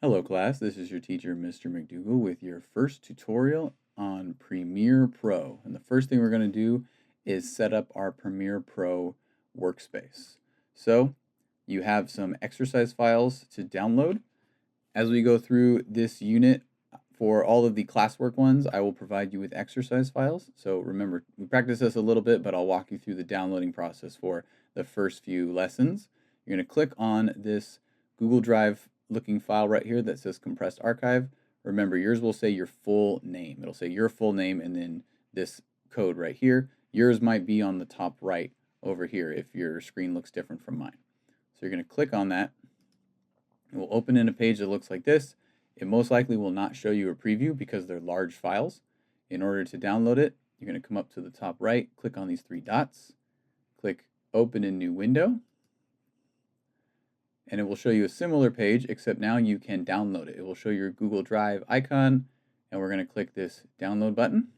Hello class, this is your teacher Mr. McDougall with your first tutorial on Premiere Pro. And the first thing we're going to do is set up our Premiere Pro workspace. So you have some exercise files to download. As we go through this unit, for all of the classwork ones, I will provide you with exercise files. So remember, we practiced this a little bit, but I'll walk you through the downloading process for the first few lessons. You're going to click on this Google Drive looking file right here that says compressed archive. Remember, yours will say your full name. It'll say your full name and then this code right here. Yours might be on the top right over here if your screen looks different from mine. So you're going to click on that. It will open in a page that looks like this. It most likely will not show you a preview because they're large files. In order to download it, you're going to come up to the top right, click on these three dots, click Open in New Window, and it will show you a similar page, except now you can download it. It will show your Google Drive icon, and we're going to click this download button.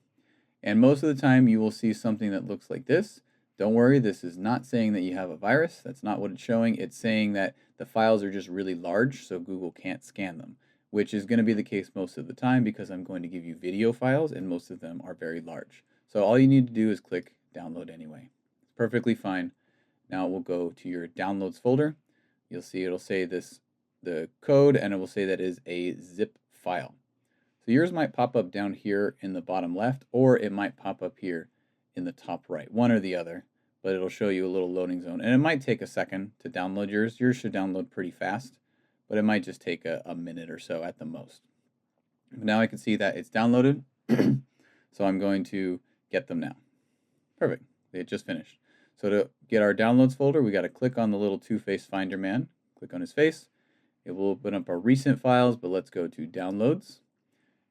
And most of the time you will see something that looks like this. Don't worry, this is not saying that you have a virus. That's not what it's showing. It's saying that the files are just really large, so Google can't scan them, which is going to be the case most of the time because I'm going to give you video files, and most of them are very large. So all you need to do is click download anyway. It's perfectly fine. Now we'll go to your downloads folder. You'll see it'll say the code, and it will say that is a zip file. So yours might pop up down here in the bottom left, or it might pop up here in the top right, one or the other, but it'll show you a little loading zone. And it might take a second to download yours. Yours should download pretty fast, but it might just take a minute or so at the most. But now I can see that it's downloaded, so I'm going to get them now. Perfect, they just finished. So to get our downloads folder, we got to click on the little two-faced finder man. Click on his face. It will open up our recent files, but let's go to downloads.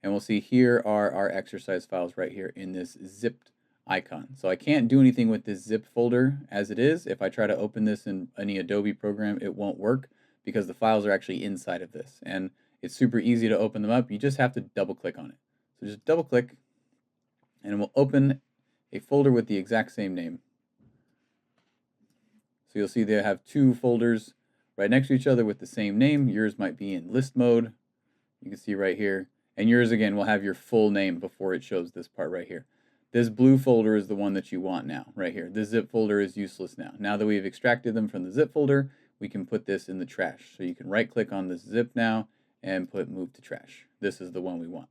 And we'll see here are our exercise files right here in this zipped icon. So I can't do anything with this zip folder as it is. If I try to open this in any Adobe program, it won't work because the files are actually inside of this. And it's super easy to open them up. You just have to double click on it. So just double click and it will open a folder with the exact same name. So you'll see they have two folders right next to each other with the same name. Yours might be in list mode. You can see right here. And yours, again, will have your full name before it shows this part right here. This blue folder is the one that you want now, right here. This zip folder is useless now. Now that we've extracted them from the zip folder, we can put this in the trash. So you can right-click on this zip now and put Move to Trash. This is the one we want.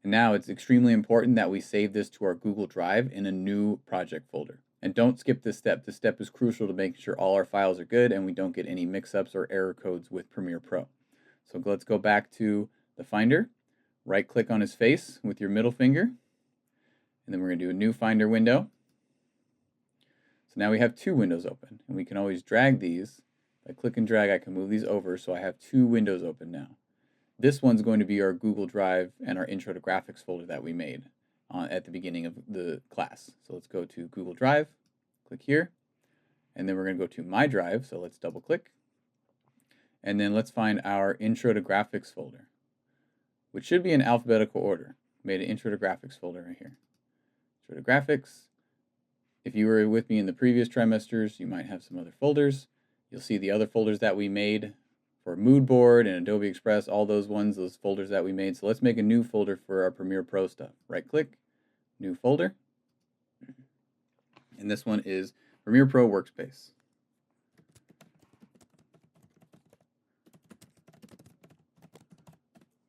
And now it's extremely important that we save this to our Google Drive in a new project folder. And don't skip this step. This step is crucial to make sure all our files are good and we don't get any mix-ups or error codes with Premiere Pro. So let's go back to the Finder. Right-click on his face with your middle finger. And then we're going to do a new Finder window. So now we have two windows open. And we can always drag these. If I click and drag, I can move these over. So I have two windows open now. This one's going to be our Google Drive and our Intro to Graphics folder that we made at the beginning of the class. So let's go to Google Drive, click here, and then we're going to go to My Drive, so let's double click. And then let's find our Intro to Graphics folder, which should be in alphabetical order. Made an Intro to Graphics folder right here. Intro to Graphics. If you were with me in the previous trimesters, you might have some other folders. You'll see the other folders that we made for Mood Board and Adobe Express, all those ones, those folders that we made. So let's make a new folder for our Premiere Pro stuff. Right click, new folder. And this one is Premiere Pro Workspace.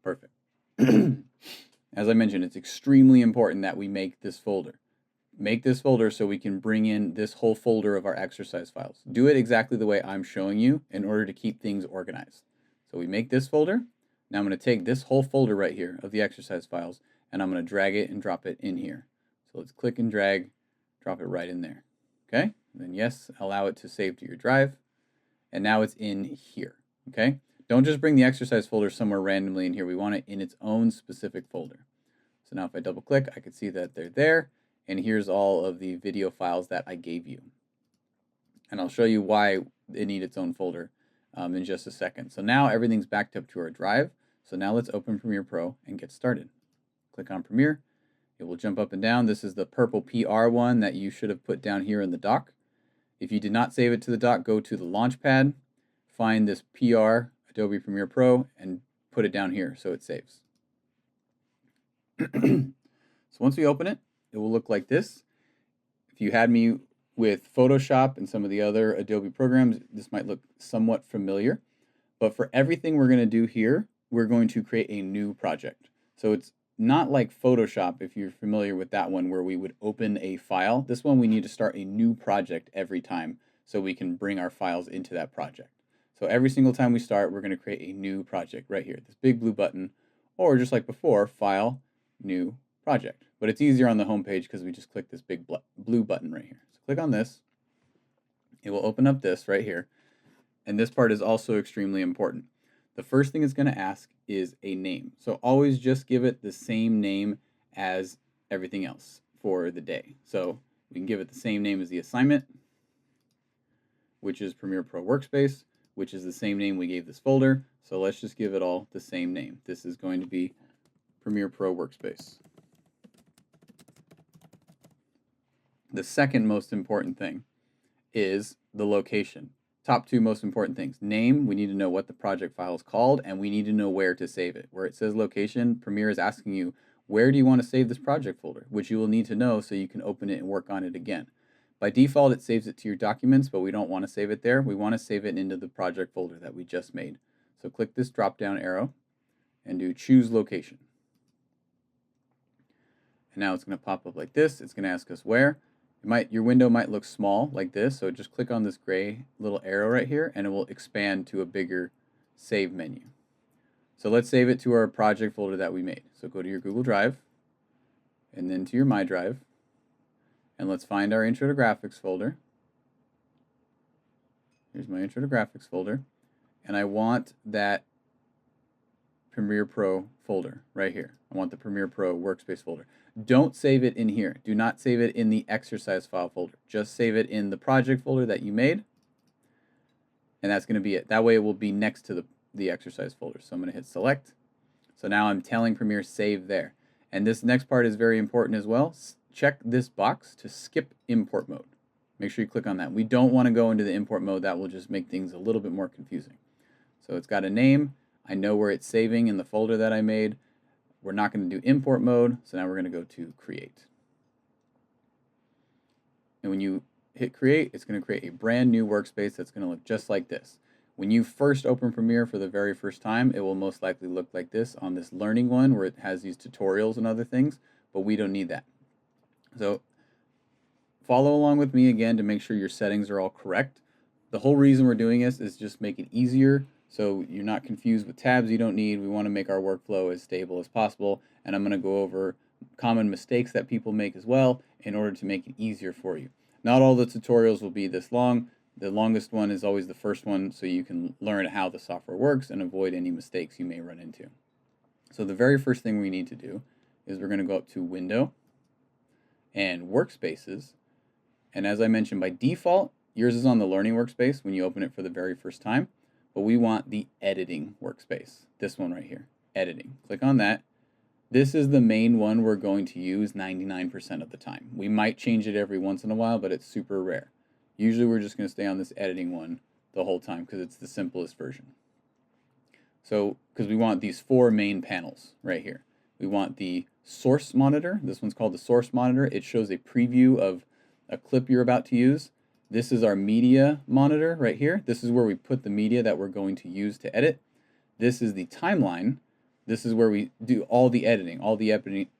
Perfect. As I mentioned, it's extremely important that we make this folder. Make this folder so we can bring in this whole folder of our exercise files. Do it exactly the way I'm showing you in order to keep things organized. So we make this folder. Now I'm going to take this whole folder right here of the exercise files and I'm going to drag it and drop it in here. So let's click and drag, drop it right in there. Okay, and then yes, allow it to save to your drive. And now it's in here. Okay, don't just bring the exercise folder somewhere randomly in here. We want it in its own specific folder. So now if I double click, I can see that they're there. And here's all of the video files that I gave you. And I'll show you why it needs its own folder in just a second. So now everything's backed up to our drive. So now let's open Premiere Pro and get started. Click on Premiere. It will jump up and down. This is the purple PR one that you should have put down here in the dock. If you did not save it to the dock, go to the Launchpad, find this PR, Adobe Premiere Pro, and put it down here so it saves. So once we open it, it will look like this. If you had me with Photoshop and some of the other Adobe programs, this might look somewhat familiar. But for everything we're going to do here, we're going to create a new project. So it's not like Photoshop, if you're familiar with that one, where we would open a file. This one, we need to start a new project every time so we can bring our files into that project. So every single time we start, we're going to create a new project right here, this big blue button, or just like before, File, New Project. But it's easier on the home page because we just click this big blue button right here. So click on this. It will open up this right here. And this part is also extremely important. The first thing it's going to ask is a name. So always just give it the same name as everything else for the day. So we can give it the same name as the assignment, which is Premiere Pro Workspace, which is the same name we gave this folder. So let's just give it all the same name. This is going to be Premiere Pro Workspace. The second most important thing is the location. Top two most important things. Name, we need to know what the project file is called, and we need to know where to save it. Where it says location, Premiere is asking you, where do you want to save this project folder, which you will need to know so you can open it and work on it again. By default, it saves it to your documents, but we don't want to save it there. We want to save it into the project folder that we just made. So click this drop-down arrow and do choose location. And now it's going to pop up like this. It's going to ask us where. Your window might look small like this, so just click on this gray little arrow right here and it will expand to a bigger save menu. So let's save it to our project folder that we made. So go to your Google Drive and then to your My Drive, and let's find our Intro to Graphics folder. Here's my Intro to Graphics folder, and I want that Premiere Pro folder right here. I want the Premiere Pro Workspace folder. Don't save it in here. Do not save it in the exercise file folder. Just save it in the project folder that you made, and that's going to be it. That way it will be next to the exercise folder. So I'm going to hit select. So now I'm telling Premiere save there. And this next part is very important as well. Check this box to skip import mode. Make sure you click on that. We don't want to go into the import mode. That will just make things a little bit more confusing. So it's got a name. I know where it's saving in the folder that I made. We're not going to do import mode, so now we're going to go to create. And when you hit create, it's going to create a brand new workspace that's going to look just like this. When you first open Premiere for the very first time, it will most likely look like this on this learning one where it has these tutorials and other things, but we don't need that. So follow along with me again to make sure your settings are all correct. The whole reason we're doing this is just make it easier so you're not confused with tabs you don't need. We want to make our workflow as stable as possible, and I'm going to go over common mistakes that people make as well in order to make it easier for you. Not all the tutorials will be this long. The longest one is always the first one, so you can learn how the software works and avoid any mistakes you may run into. So the very first thing we need to do is we're going to go up to Window and Workspaces. And as I mentioned, by default, yours is on the Learning Workspace when you open it for the very first time. But we want the Editing Workspace, this one right here, Editing. Click on that. This is the main one we're going to use 99% of the time. We might change it every once in a while, but it's super rare. Usually we're just going to stay on this editing one the whole time because it's the simplest version. So, because we want these four main panels right here. We want the source monitor. This one's called the source monitor. It shows a preview of a clip you're about to use. This is our media monitor right here. This is where we put the media that we're going to use to edit. This is the timeline. This is where we do all the editing. All the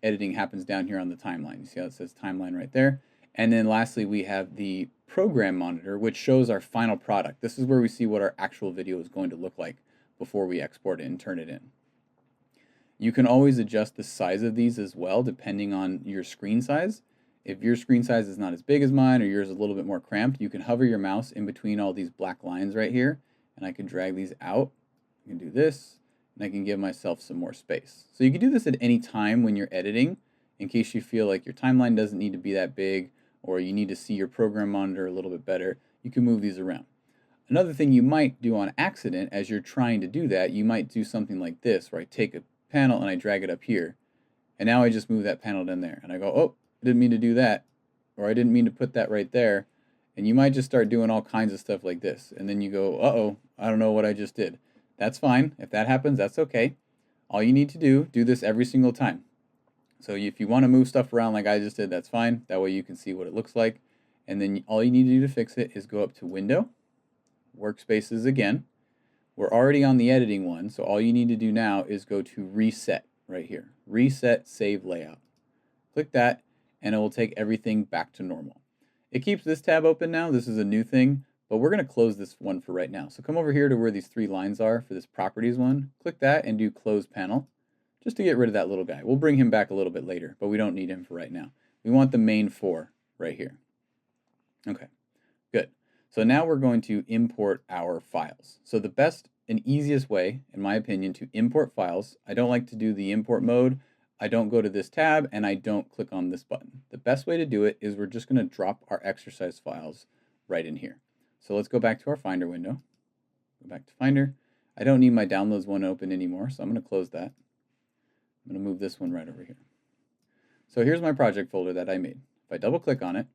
editing happens down here on the timeline. You see how it says timeline right there? And then lastly, we have the program monitor, which shows our final product. This is where we see what our actual video is going to look like before we export it and turn it in. You can always adjust the size of these as well, depending on your screen size. If your screen size is not as big as mine or yours is a little bit more cramped, you can hover your mouse in between all these black lines right here, and I can drag these out. I can do this, and I can give myself some more space. So you can do this at any time when you're editing, in case you feel like your timeline doesn't need to be that big or you need to see your program monitor a little bit better. You can move these around. Another thing you might do on accident as you're trying to do that, you might do something like this, where I take a panel and I drag it up here, and now I just move that panel down there, and I go, oh, I didn't mean to do that, or I didn't mean to put that right there, and you might just start doing all kinds of stuff like this, and then you go, uh-oh, I don't know what I just did. That's fine. If that happens, that's okay. All you need to do this every single time. So if you want to move stuff around like I just did, that's fine. That way you can see what it looks like. And then all you need to do to fix it is go up to Window, Workspaces again. We're already on the editing one, so all you need to do now is go to Reset right here. Reset Save Layout. Click that, and it will take everything back to normal. It keeps this tab open now. This is a new thing, but we're going to close this one for right now. So come over here to where these three lines are for this Properties one. Click that and do Close Panel, just to get rid of that little guy. We'll bring him back a little bit later, but we don't need him for right now. We want the main four right here. Okay, good. So now we're going to import our files. So the best and easiest way, in my opinion, to import files, I don't like to do the import mode. I don't go to this tab, and I don't click on this button. The best way to do it is we're just going to drop our exercise files right in here. So let's go back to our Finder window. Go back to Finder. I don't need my Downloads one open anymore, so I'm going to close that. I'm going to move this one right over here. So here's my project folder that I made. If I double click on it,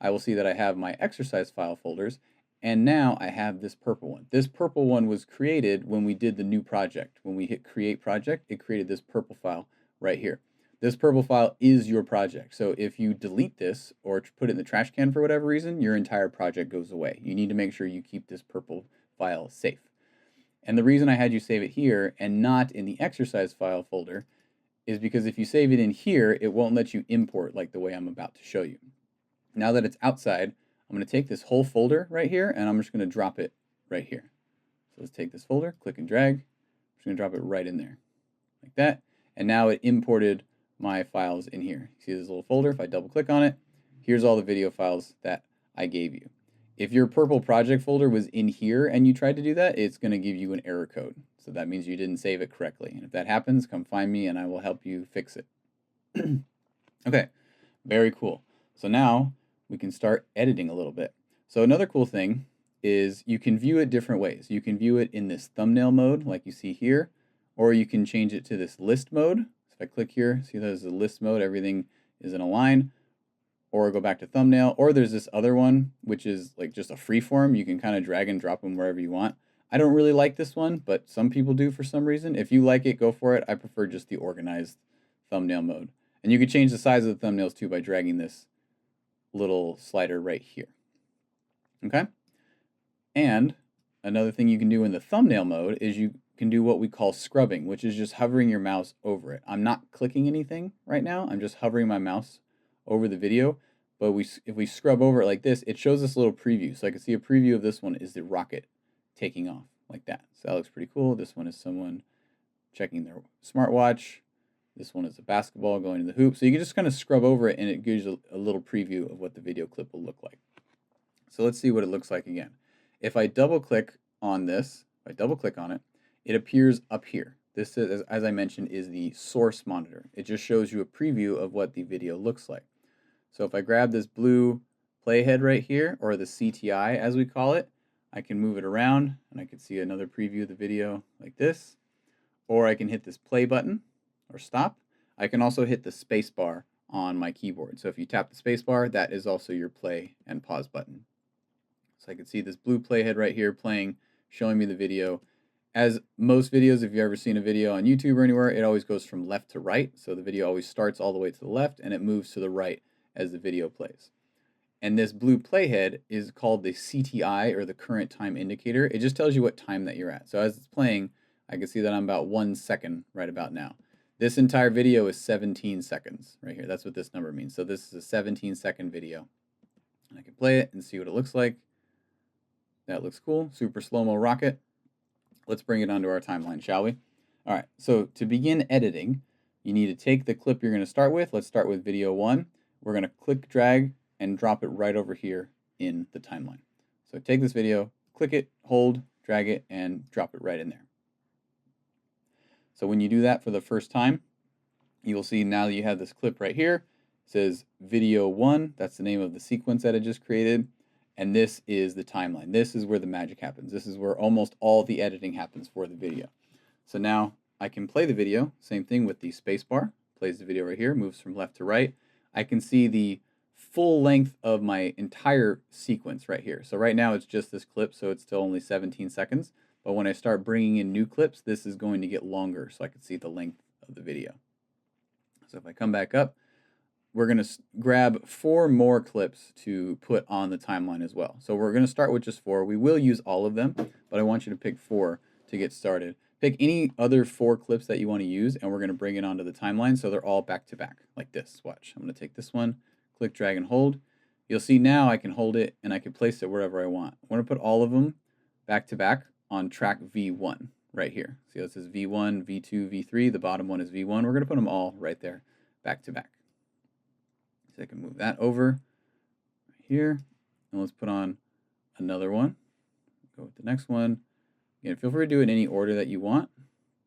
I will see that I have my exercise file folders, and now I have this purple one. This purple one was created when we did the new project. When we hit Create Project, it created this purple file right here. This purple file is your project. So if you delete this or put it in the trash can for whatever reason, your entire project goes away. You need to make sure you keep this purple file safe. And the reason I had you save it here and not in the exercise file folder is because if you save it in here, it won't let you import like the way I'm about to show you. Now that it's outside, I'm going to take this whole folder right here, and I'm just going to drop it right here. So let's take this folder, click and drag. I'm just going to drop it right in there, like that. And now it imported my files in here. See this little folder? If I double click on it, here's all the video files that I gave you. If your purple project folder was in here and you tried to do that, it's going to give you an error code. So that means you didn't save it correctly. And if that happens, come find me and I will help you fix it. Okay, very cool. So now we can start editing a little bit. So another cool thing is you can view it different ways. You can view it in this thumbnail mode like you see here, or you can change it to this list mode. So if I click here, see there's a list mode, everything is in a line, or go back to thumbnail, or there's this other one, which is like just a free form. You can kind of drag and drop them wherever you want. I don't really like this one, but some people do for some reason. If you like it, go for it. I prefer just the organized thumbnail mode. And you can change the size of the thumbnails too by dragging this little slider right here. Okay? And another thing you can do in the thumbnail mode is you can do what we call scrubbing, which is just hovering your mouse over it. I'm not clicking anything right now. I'm just hovering my mouse over the video. But if we scrub over it like this, it shows this little preview. So I can see a preview of this one is the rocket taking off like that. So that looks pretty cool. This one is someone checking their smartwatch. This one is a basketball going to the hoop. So you can just kind of scrub over it and it gives you a little preview of what the video clip will look like. So let's see what it looks like again. If I double click on this, if I double click on it, it appears up here. This is, as I mentioned, is the source monitor. It just shows you a preview of what the video looks like. So if I grab this blue playhead right here, or the CTI as we call it, I can move it around and I can see another preview of the video like this. Or I can hit this play button or stop. I can also hit the space bar on my keyboard. So if you tap the space bar, that is also your play and pause button. So I can see this blue playhead right here playing, showing me the video. As most videos, if you've ever seen a video on YouTube or anywhere, it always goes from left to right. So the video always starts all the way to the left and it moves to the right as the video plays. And this blue playhead is called the CTI, or the current time indicator. It just tells you what time that you're at. So as it's playing, I can see that I'm about 1 second right about now. This entire video is 17 seconds right here. That's what this number means. So this is a 17-second video. And I can play it and see what it looks like. That looks cool. Super slow-mo rocket. Let's bring it onto our timeline, shall we? All right, so to begin editing, you need to take the clip you're going to start with. Let's start with video 1. We're going to click, drag, and drop it right over here in the timeline. So take this video, click it, hold, drag it, and drop it right in there. So when you do that for the first time, you will see now that you have this clip right here. It says video 1. That's the name of the sequence that I just created. And this is the timeline. This is where the magic happens. This is where almost all the editing happens for the video. So now I can play the video. Same thing with the space bar. Plays the video right here, moves from left to right. I can see the full length of my entire sequence right here. So right now it's just this clip, so it's still only 17 seconds. but when I start bringing in new clips, this is going to get longer so I can see the length of the video. So if I come back up, we're going to grab 4 more clips to put on the timeline as well. So we're going to start with just 4. We will use all of them, but I want you to pick 4 to get started. Pick any other 4 clips that you want to use, and we're going to bring it onto the timeline so they're all back to back like this. Watch. I'm going to take this one, click, drag, and hold. You'll see now I can hold it and I can place it wherever I want. I want to put all of them back to back on track V1 right here. See how it says V1, V2, V3. The bottom one is V1. We're going to put them all right there back to back. So I can move that over right here. And let's put on another one. Go with the next one. Again, feel free to do it in any order that you want.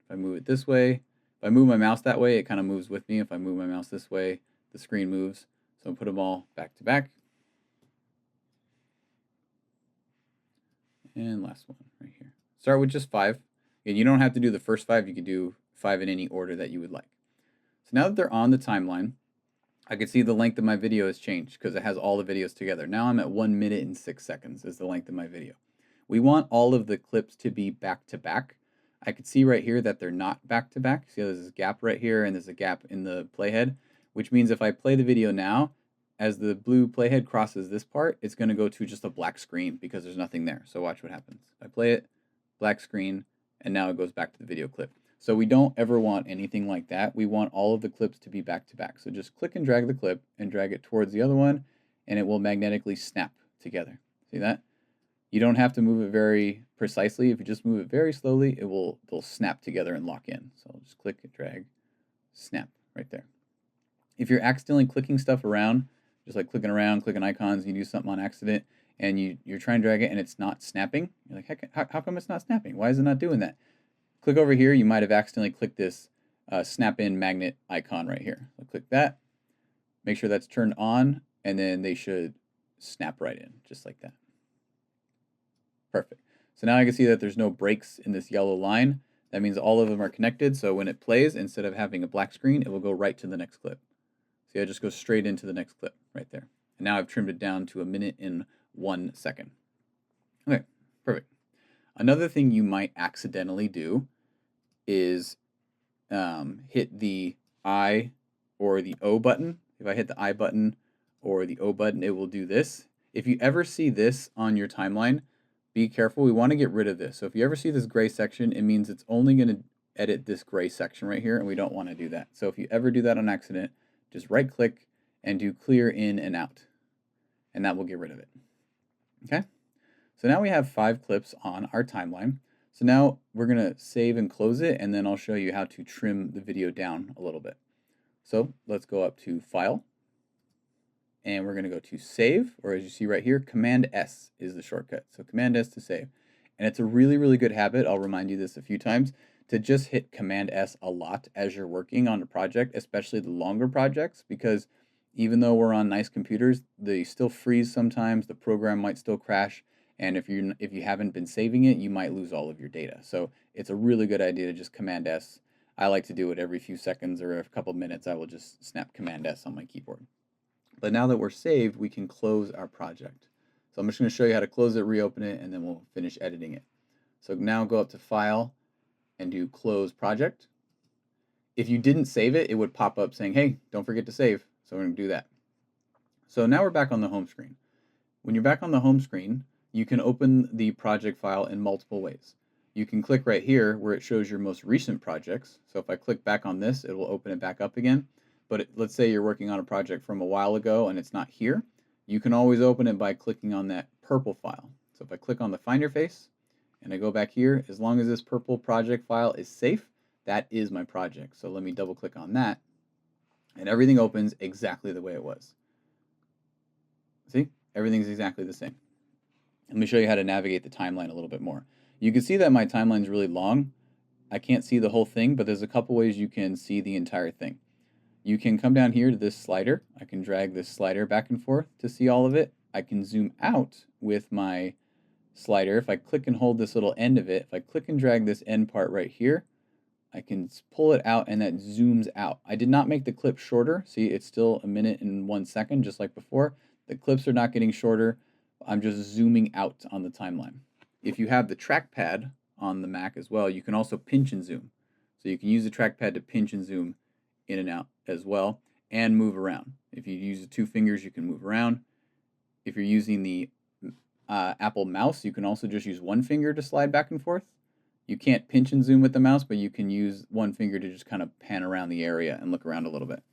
If I move it this way, if I move my mouse that way, it kind of moves with me. If I move my mouse this way, the screen moves. So I'll put them all back to back. And last one right here. Start with just 5. Again, you don't have to do the first 5. You can do 5 in any order that you would like. So now that they're on the timeline, I can see the length of my video has changed because it has all the videos together. Now I'm at 1 minute and 6 seconds is the length of my video. We want all of the clips to be back to back. I can see right here that they're not back to back. See how there's a gap right here and there's a gap in the playhead, which means if I play the video now, as the blue playhead crosses this part, it's going to go to just a black screen because there's nothing there. So watch what happens. If I play it, black screen, and now it goes back to the video clip. So we don't ever want anything like that. We want all of the clips to be back to back. So just click and drag the clip and drag it towards the other one, and it will magnetically snap together. See that? You don't have to move it very precisely. If you just move it very slowly, they'll snap together and lock in. So I'll just click and drag, snap right there. If you're accidentally clicking stuff around, just like clicking around, clicking icons, you do something on accident, and you're trying to drag it and it's not snapping. You're like, heck, how come it's not snapping? Why is it not doing that? Click over here. You might have accidentally clicked this snap-in magnet icon right here. So click that. Make sure that's turned on, and then they should snap right in, just like that. Perfect. So now I can see that there's no breaks in this yellow line. That means all of them are connected, so when it plays, instead of having a black screen, it will go right to the next clip. See, I just go straight into the next clip right there. And now I've trimmed it down to 1 minute and 1 second. Okay, perfect. Another thing you might accidentally do is hit the I or the O button. If I hit the I button or the O button, it will do this. If you ever see this on your timeline, be careful. We want to get rid of this. So if you ever see this gray section, it means it's only going to edit this gray section right here, and we don't want to do that. So if you ever do that on accident, just right click and do clear in and out, and that will get rid of it. Okay, so now we have 5 clips on our timeline. So now we're going to save and close it, and then I'll show you how to trim the video down a little bit. So let's go up to File, and we're going to go to Save, or as you see right here, Command S is the shortcut. So Command S to save. And it's a really, really good habit, I'll remind you this a few times, to just hit Command S a lot as you're working on a project, especially the longer projects, because even though we're on nice computers, they still freeze sometimes, the program might still crash, and if you haven't been saving it, you might lose all of your data. So it's a really good idea to just Command S. I like to do it every few seconds or a couple minutes. I will just snap Command S on my keyboard. But now that we're saved, we can close our project. So I'm just going to show you how to close it, reopen it, and then we'll finish editing it. So now go up to File and do Close Project. If you didn't save it, it would pop up saying, hey, don't forget to save. So we're going to do that. So now we're back on the home screen. When you're back on the home screen, you can open the project file in multiple ways. You can click right here where it shows your most recent projects. So if I click back on this, it will open it back up again. But let's say you're working on a project from a while ago and it's not here. You can always open it by clicking on that purple file. So if I click on the Find Your Face and I go back here, as long as this purple project file is safe, that is my project. So let me double click on that, and everything opens exactly the way it was. See, everything's exactly the same. Let me show you how to navigate the timeline a little bit more. You can see that my timeline is really long. I can't see the whole thing, but there's a couple ways you can see the entire thing. You can come down here to this slider. I can drag this slider back and forth to see all of it. I can zoom out with my slider. If I click and hold this little end of it, if I click and drag this end part right here, I can pull it out and that zooms out. I did not make the clip shorter. See, it's still 1 minute and 1 second, just like before. The clips are not getting shorter. I'm just zooming out on the timeline. If you have the trackpad on the Mac as well, you can also pinch and zoom. So you can use the trackpad to pinch and zoom in and out as well, and move around. If you use the 2 fingers, you can move around. If you're using the Apple mouse, you can also just use 1 finger to slide back and forth. You can't pinch and zoom with the mouse, but you can use 1 finger to just kind of pan around the area and look around a little bit.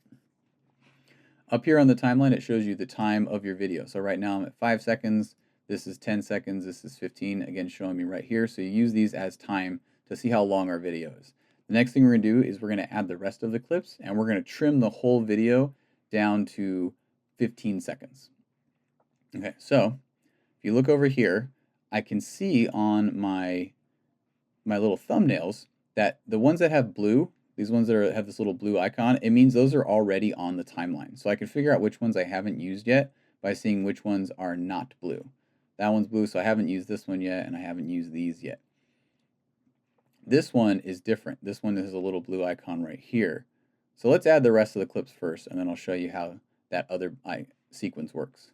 Up here on the timeline, it shows you the time of your video. So right now I'm at 5 seconds. This is 10 seconds. This is 15. Again, showing me right here. So you use these as time to see how long our video is. The next thing we're going to do is we're going to add the rest of the clips, and we're going to trim the whole video down to 15 seconds. Okay, so if you look over here, I can see on my little thumbnails that the ones that have blue, these ones that have this little blue icon, it means those are already on the timeline. So I can figure out which ones I haven't used yet by seeing which ones are not blue. That one's blue, so I haven't used this one yet, and I haven't used these yet. This one is different. This one has a little blue icon right here. So let's add the rest of the clips first, and then I'll show you how that other sequence works.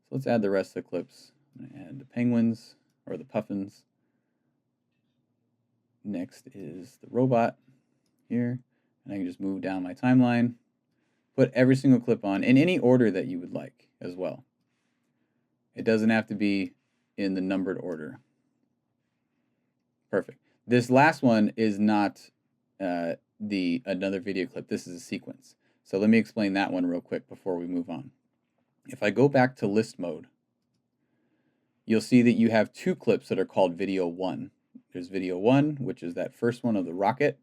So let's add the rest of the clips. I'm going to add the penguins, or the puffins. Next is the robot here, and I can just move down my timeline, put every single clip on in any order that you would like as well. It doesn't have to be in the numbered order. Perfect. This last one is not another video clip. This is a sequence. So let me explain that one real quick before we move on. If I go back to list mode, you'll see that you have 2 clips that are called video 1. There's video 1, which is that first one of the rocket.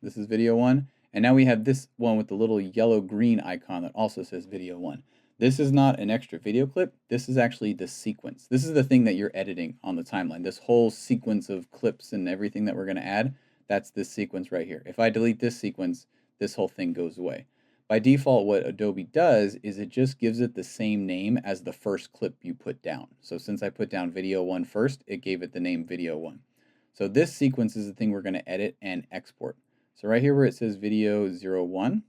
This is video 1. And now we have this one with the little yellow-green icon that also says video 1. This is not an extra video clip. This is actually the sequence. This is the thing that you're editing on the timeline. This whole sequence of clips and everything that we're going to add, that's this sequence right here. If I delete this sequence, this whole thing goes away. By default, what Adobe does is it just gives it the same name as the first clip you put down. So since I put down video 1 first, it gave it the name video 1. So this sequence is the thing we're going to edit and export. So right here where it says video 01,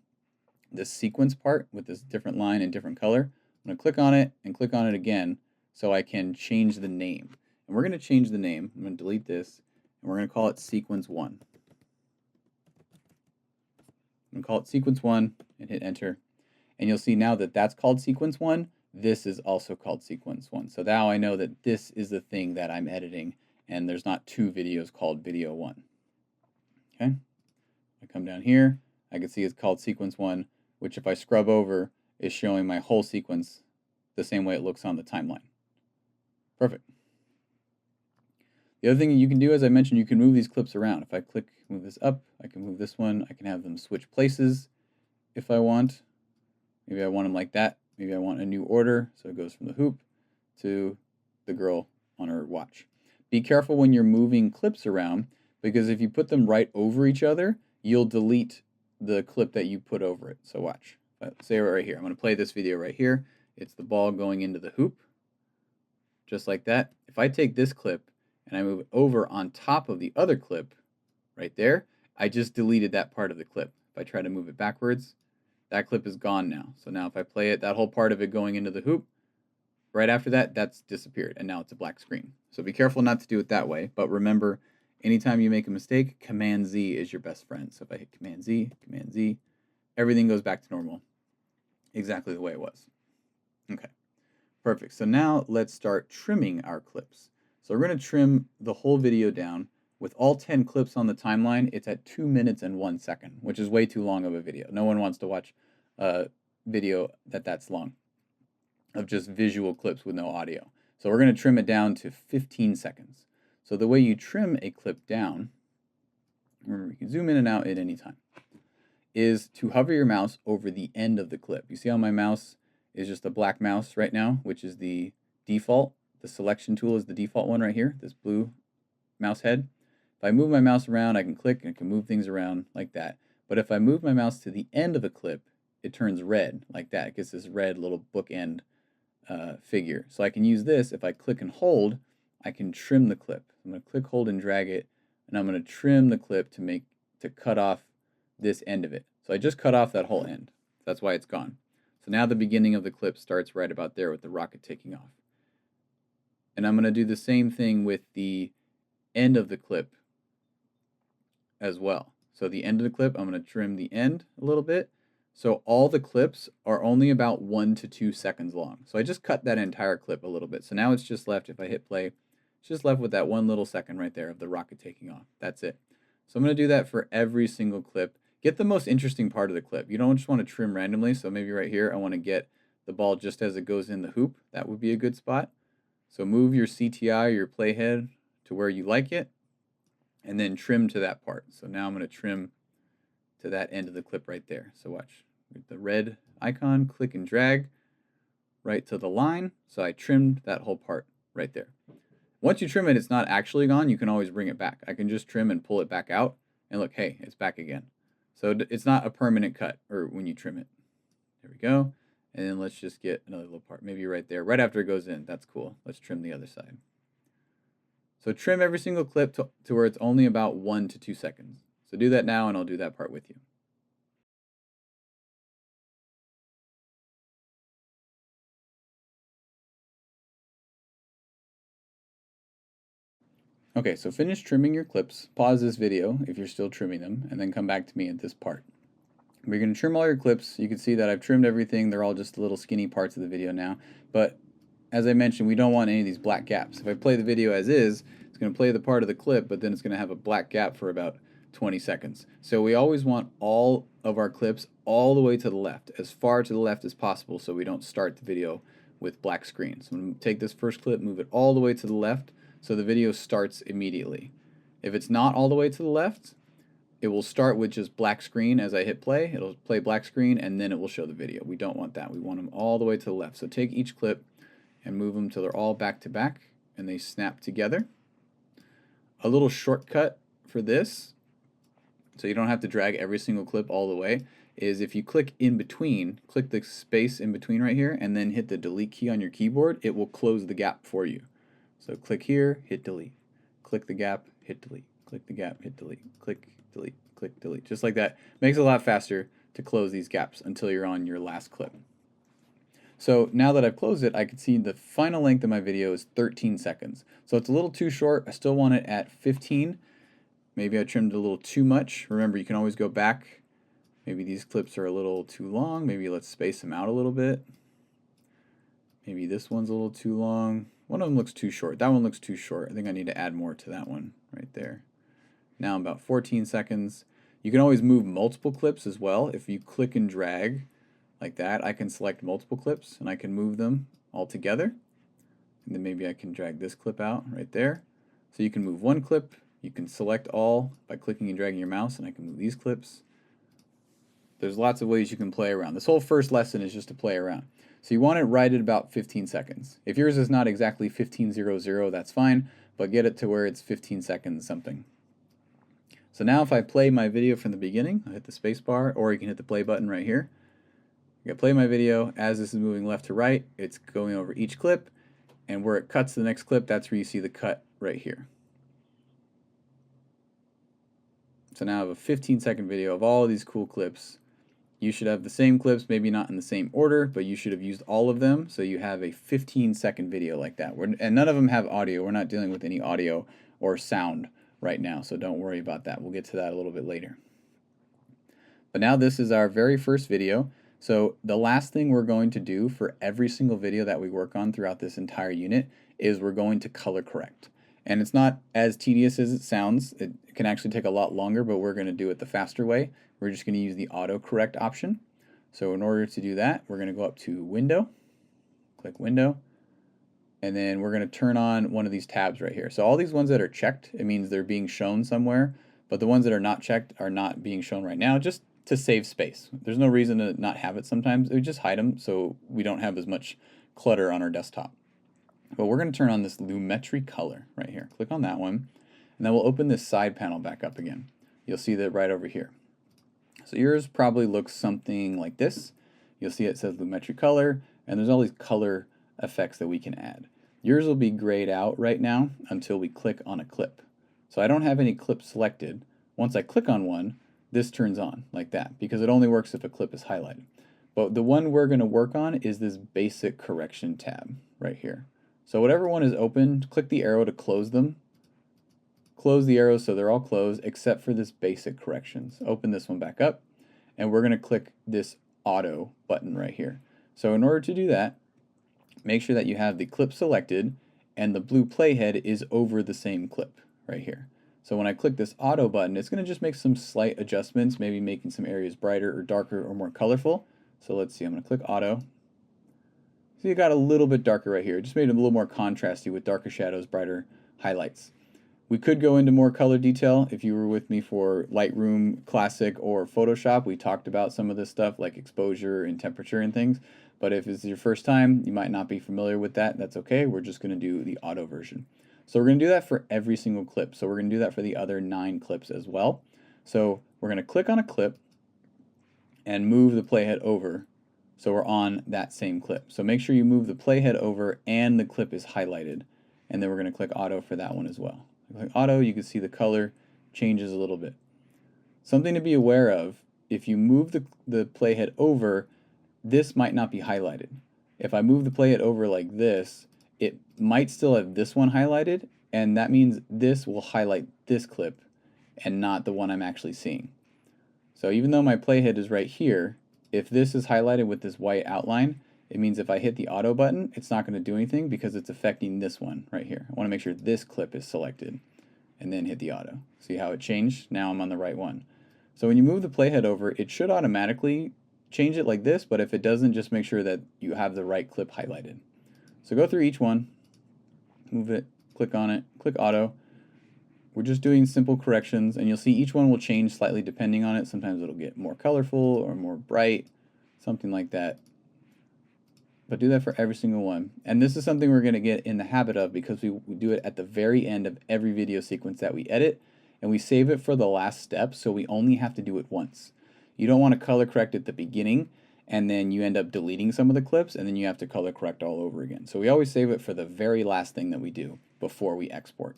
this sequence part with this different line and different color, I'm going to click on it and click on it again so I can change the name. And we're going to change the name. I'm going to delete this, and we're going to call it sequence 1. I'm going to call it sequence 1 and hit enter. And you'll see now that that's called sequence 1. This is also called sequence 1. So now I know that this is the thing that I'm editing, and there's not 2 videos called video 1. Okay? I come down here, I can see it's called sequence 1, which if I scrub over is showing my whole sequence the same way it looks on the timeline. Perfect. The other thing you can do, as I mentioned, you can move these clips around. If I move this up, I can move this one. I can have them switch places if I want. Maybe I want them like that. Maybe I want a new order, so it goes from the hoop to the girl on her watch. Be careful when you're moving clips around, because if you put them right over each other, you'll delete the clip that you put over it. So watch. Say right here. I'm going to play this video right here. It's the ball going into the hoop. Just like that. If I take this clip and I move it over on top of the other clip right there, I just deleted that part of the clip. If I try to move it backwards, that clip is gone now. So now if I play it, that whole part of it going into the hoop, right after that, that's disappeared. And now it's a black screen. So be careful not to do it that way. But remember, anytime you make a mistake, Command Z is your best friend. So if I hit Command Z, everything goes back to normal, exactly the way it was. Okay, perfect. So now let's start trimming our clips. So we're going to trim the whole video down. With all 10 clips on the timeline, it's at 2 minutes and 1 second, which is way too long of a video. No one wants to watch a video that's long of just visual clips with no audio. So we're going to trim it down to 15 seconds. So the way you trim a clip down, remember you can zoom in and out at any time, is to hover your mouse over the end of the clip. You see how my mouse is just a black mouse right now, which is the default. The selection tool is the default one right here, this blue mouse head. If I move my mouse around, I can click and I can move things around like that. But if I move my mouse to the end of a clip, it turns red like that. It gets this red little bookend figure. So I can use this. If I click and hold, I can trim the clip. I'm going to click, hold, and drag it, and I'm going to trim the clip to cut off this end of it. So I just cut off that whole end. That's why it's gone. So now the beginning of the clip starts right about there with the rocket taking off. And I'm going to do the same thing with the end of the clip as well. So the end of the clip, I'm going to trim the end a little bit. So all the clips are only about 1 to 2 seconds long. So I just cut that entire clip a little bit. So now it's just left, if I hit play, it's just left with that 1 little second right there of the rocket taking off. That's it. So I'm going to do that for every single clip. Get the most interesting part of the clip. You don't just want to trim randomly. So maybe right here, I want to get the ball just as it goes in the hoop. That would be a good spot. So move your CTI, your playhead, to where you like it, and then trim to that part. So now I'm going to trim to that end of the clip right there. So watch, with the red icon, click and drag right to the line. So I trimmed that whole part right there. Once you trim it, it's not actually gone. You can always bring it back. I can just trim and pull it back out, and look, hey, it's back again. So it's not a permanent cut, or when you trim it. There we go. And then let's just get another little part, maybe right there, right after it goes in. That's cool. Let's trim the other side. So trim every single clip to where it's only about 1 to 2 seconds. So do that now, and I'll do that part with you. Okay, so finish trimming your clips. Pause this video if you're still trimming them, and then come back to me at this part. We're going to trim all your clips. You can see that I've trimmed everything. They're all just little skinny parts of the video now. But as I mentioned, we don't want any of these black gaps. If I play the video as is, it's going to play the part of the clip, but then it's going to have a black gap for about 20 seconds. So we always want all of our clips all the way to the left, as far to the left as possible, so we don't start the video with black screen. So I'm going to take this first clip, move it all the way to the left, so the video starts immediately. If it's not all the way to the left, it will start with just black screen as I hit play. It'll play black screen, and then it will show the video. We don't want that. We want them all the way to the left. So take each clip and move them till they're all back to back, and they snap together. A little shortcut for this, so you don't have to drag every single clip all the way, is if you click in between, click the space in between right here, and then hit the delete key on your keyboard, it will close the gap for you. So click here, hit delete. Click the gap, hit delete. Click the gap, hit delete. Click, delete, click, delete. Just like that. Makes it a lot faster to close these gaps until you're on your last clip. So now that I've closed it, I can see the final length of my video is 13 seconds. So it's a little too short. I still want it at 15. Maybe I trimmed a little too much. Remember, you can always go back. Maybe these clips are a little too long. Maybe let's space them out a little bit. Maybe this one's a little too long. One of them looks too short. That one looks too short. I think I need to add more to that one right there. Now I'm about 14 seconds. You can always move multiple clips as well. If you click and drag like that, I can select multiple clips and I can move them all together. And then maybe I can drag this clip out right there. So you can move one clip. You can select all by clicking and dragging your mouse, and I can move these clips. There's lots of ways you can play around. This whole first lesson is just to play around. So you want it right at about 15 seconds. If yours is not exactly 15:00, that's fine, but get it to where it's 15 seconds something. So now if I play my video from the beginning, I hit the space bar, or you can hit the play button right here. I can play my video. As this is moving left to right, it's going over each clip, and where it cuts to the next clip, that's where you see the cut right here. So now I have a 15-second video of all of these cool clips. You should have the same clips, maybe not in the same order, but you should have used all of them, so you have a 15-second video like that. And none of them have audio. We're not dealing with any audio or sound right now, so don't worry about that. We'll get to that a little bit later. But now this is our very first video. So the last thing we're going to do for every single video that we work on throughout this entire unit is we're going to color correct. And it's not as tedious as it sounds. It can actually take a lot longer, but we're going to do it the faster way. We're just going to use the autocorrect option. So in order to do that, we're going to go up to Window, click Window, and then we're going to turn on one of these tabs right here. So all these ones that are checked, it means they're being shown somewhere, but the ones that are not checked are not being shown right now, just to save space. There's no reason to not have it sometimes. We just hide them so we don't have as much clutter on our desktop. But we're going to turn on this Lumetri color right here. Click on that one, and then we'll open this side panel back up again. You'll see that right over here. So yours probably looks something like this. You'll see it says Lumetri color, and there's all these color effects that we can add. Yours will be grayed out right now until we click on a clip. So I don't have any clips selected. Once I click on one, this turns on like that, because it only works if a clip is highlighted. But the one we're going to work on is this basic correction tab right here. So whatever one is open, click the arrow to close them. close the arrows so they're all closed except for this basic corrections. Open this one back up, and we're going to click this auto button right here. So in order to do that, make sure that you have the clip selected and the blue playhead is over the same clip right here. So when I click this auto button, it's going to just make some slight adjustments, maybe making some areas brighter or darker or more colorful. So let's see, I'm going to click auto. So you got a little bit darker right here. It just made it a little more contrasty with darker shadows, brighter highlights. We could go into more color detail. If you were with me for Lightroom, Classic, or Photoshop, we talked about some of this stuff like exposure and temperature and things. But if it's your first time, you might not be familiar with that. That's okay. We're just going to do the auto version. So we're going to do that for every single clip. So we're going to do that for the other 9 clips as well. So we're going to click on a clip and move the playhead over so we're on that same clip. So make sure you move the playhead over and the clip is highlighted. And then we're going to click auto for that one as well. Click auto, you can see the color changes a little bit. Something to be aware of, if you move the playhead over, this might not be highlighted. If I move the playhead over like this, it might still have this one highlighted, and that means this will highlight this clip and not the one I'm actually seeing. So even though my playhead is right here, if this is highlighted with this white outline, it means if I hit the auto button, it's not going to do anything because it's affecting this one right here. I want to make sure this clip is selected and then hit the auto. See how it changed? Now I'm on the right one. So when you move the playhead over, it should automatically change it like this, but if it doesn't, just make sure that you have the right clip highlighted. So go through each one, move it, click on it, click auto. We're just doing simple corrections, and you'll see each one will change slightly depending on it. Sometimes it'll get more colorful or more bright, something like that. But do that for every single one. And this is something we're going to get in the habit of because we do it at the very end of every video sequence that we edit, and we save it for the last step, so we only have to do it once. You don't want to color correct at the beginning, and then you end up deleting some of the clips, and then you have to color correct all over again. So we always save it for the very last thing that we do before we export.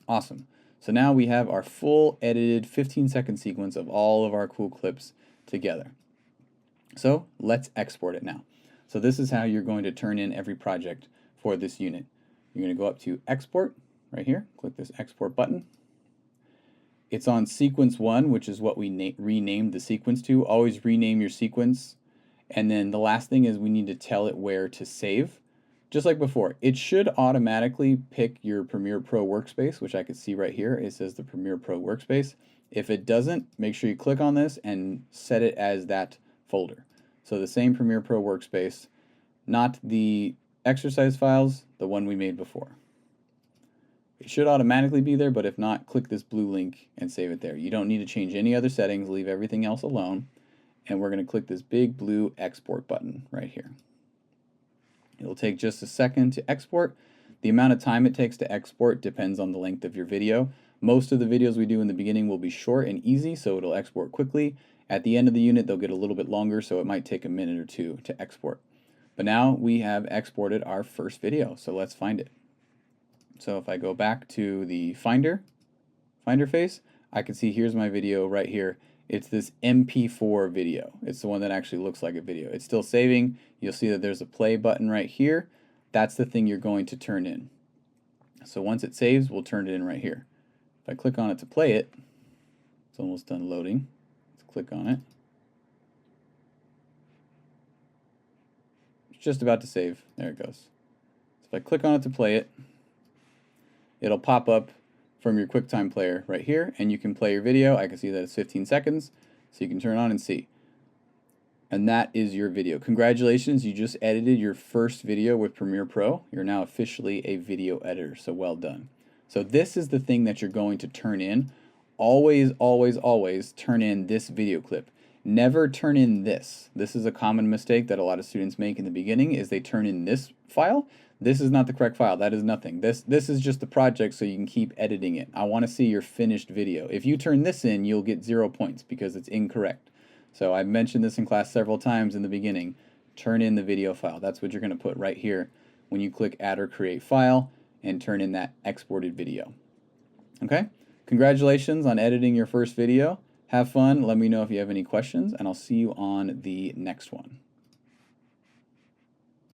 Awesome. So now we have our full edited 15-second sequence of all of our cool clips together. So let's export it now. So this is how you're going to turn in every project for this unit. You're going to go up to Export right here, click this Export button. It's on sequence 1, which is what we renamed the sequence to. Always rename your sequence. And then the last thing is we need to tell it where to save. Just like before, it should automatically pick your Premiere Pro workspace, which I could see right here. It says the Premiere Pro workspace. If it doesn't, make sure you click on this and set it as that folder. So the same Premiere Pro workspace, not the exercise files, the one we made before. It should automatically be there, but if not, click this blue link and save it there. You don't need to change any other settings, leave everything else alone. And we're going to click this big blue export button right here. It'll take just a second to export. The amount of time it takes to export depends on the length of your video. Most of the videos we do in the beginning will be short and easy, so it'll export quickly. At the end of the unit, they'll get a little bit longer, so it might take a minute or two to export. But now we have exported our first video, so let's find it. So if I go back to the Finder face, I can see here's my video right here. It's this MP4 video. It's the one that actually looks like a video. It's still saving. You'll see that there's a play button right here. That's the thing you're going to turn in. So once it saves, we'll turn it in right here. If I click on it to play it, it's almost done loading. Let's click on it. It's just about to save. There it goes. So if I click on it to play it, it'll pop up from your QuickTime player right here, and you can play your video. I can see that it's 15 seconds, so you can turn on and see. And that is your video. Congratulations, you just edited your first video with Premiere Pro. You're now officially a video editor, so well done. So this is the thing that you're going to turn in. Always, always, always turn in this video clip. Never turn in this. This is a common mistake that a lot of students make in the beginning, is they turn in this file. This is not the correct file. That is nothing. This is just the project so you can keep editing it. I want to see your finished video. If you turn this in, you'll get 0 points because it's incorrect. So I've mentioned this in class several times in the beginning. Turn in the video file. That's what you're going to put right here when you click Add or Create File and turn in that exported video. Okay? Congratulations on editing your first video. Have fun. Let me know if you have any questions, and I'll see you on the next one.